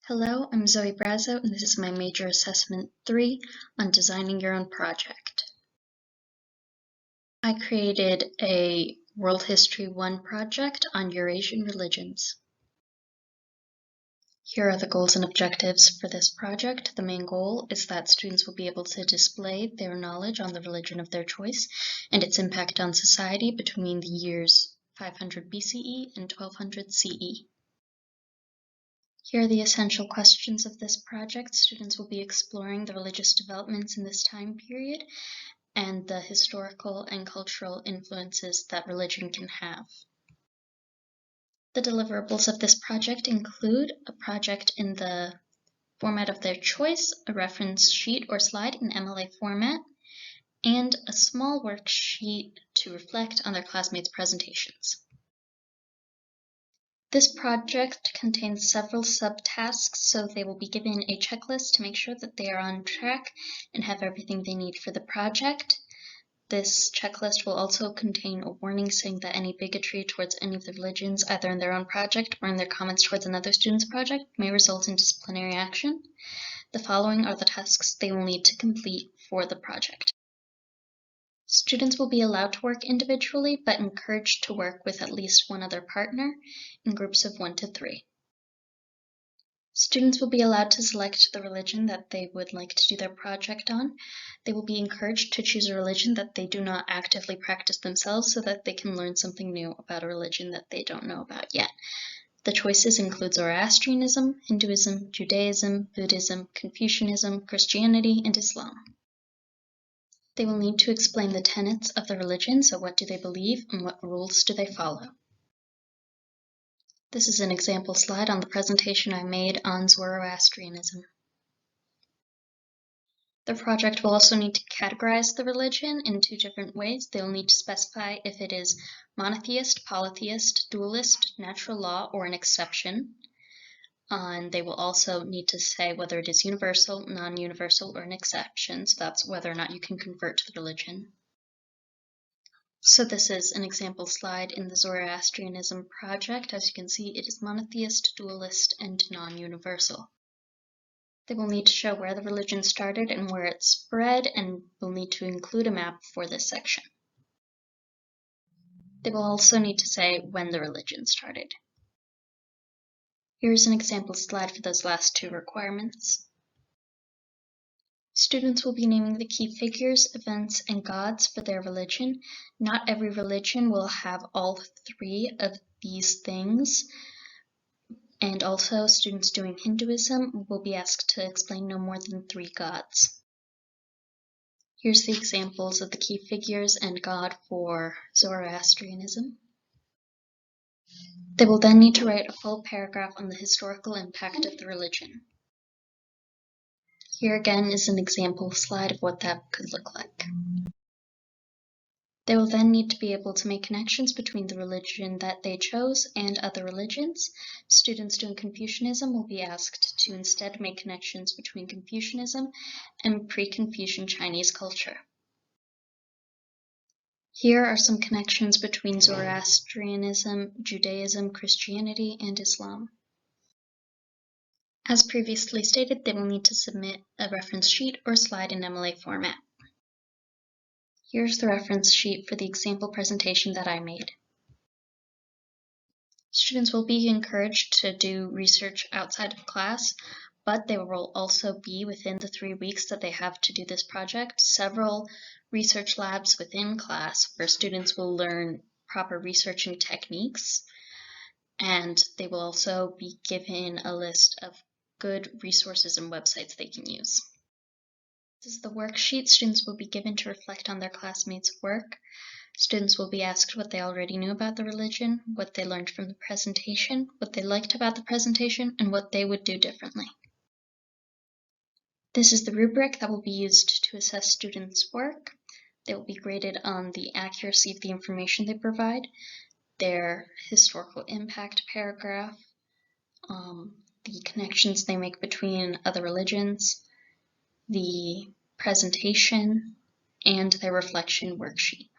Hello, I'm Zoe Brazo, and this is my major assessment 3 on designing your own project. I created a World History 1 project on Eurasian religions. Here are the goals and objectives for this project. The main goal is that students will be able to display their knowledge on the religion of their choice and its impact on society between the years 500 BCE and 1200 CE. Here are the essential questions of this project. Students will be exploring the religious developments in this time period and the historical and cultural influences that religion can have. The deliverables of this project include a project in the format of their choice, a reference sheet or slide in MLA format, and a small worksheet to reflect on their classmates' presentations. This project contains several subtasks, so they will be given a checklist to make sure that they are on track and have everything they need for the project. This checklist will also contain a warning saying that any bigotry towards any of the religions, either in their own project or in their comments towards another student's project, may result in disciplinary action. The following are the tasks they will need to complete for the project. Students will be allowed to work individually, but encouraged to work with at least one other partner in groups of 1 to 3. Students will be allowed to select the religion that they would like to do their project on. They will be encouraged to choose a religion that they do not actively practice themselves so that they can learn something new about a religion that they don't know about yet. The choices include Zoroastrianism, Hinduism, Judaism, Buddhism, Confucianism, Christianity, and Islam. They will need to explain the tenets of the religion, so what do they believe and what rules do they follow. This is an example slide on the presentation I made on Zoroastrianism. The project will also need to categorize the religion in 2 different ways. They'll need to specify if it is monotheist, polytheist, dualist, natural law, or an exception. And they will also need to say whether it is universal, non-universal, or an exception. So that's whether or not you can convert to the religion. So this is an example slide in the Zoroastrianism project. As you can see, it is monotheist, dualist, and non-universal. They will need to show where the religion started and where it spread, and will need to include a map for this section. They will also need to say when the religion started. Here's an example slide for those last 2 requirements. Students will be naming the key figures, events, and gods for their religion. Not every religion will have all 3 of these things. And also, students doing Hinduism will be asked to explain no more than 3 gods. Here's the examples of the key figures and god for Zoroastrianism. They will then need to write a full paragraph on the historical impact of the religion. Here again is an example slide of what that could look like. They will then need to be able to make connections between the religion that they chose and other religions. Students doing Confucianism will be asked to instead make connections between Confucianism and pre-Confucian Chinese culture. Here are some connections between Zoroastrianism, Judaism, Christianity, and Islam. As previously stated, they will need to submit a reference sheet or slide in MLA format. Here's the reference sheet for the example presentation that I made. Students will be encouraged to do research outside of class, but they will also be within the 3 weeks that they have to do this project. Several research labs within class where students will learn proper researching techniques, and they will also be given a list of good resources and websites they can use. This is the worksheet students will be given to reflect on their classmates' work. Students will be asked what they already knew about the religion, what they learned from the presentation, what they liked about the presentation, and what they would do differently. This is the rubric that will be used to assess students' work. They will be graded on the accuracy of the information they provide, their historical impact paragraph, the connections they make between other religions, the presentation, and their reflection worksheet.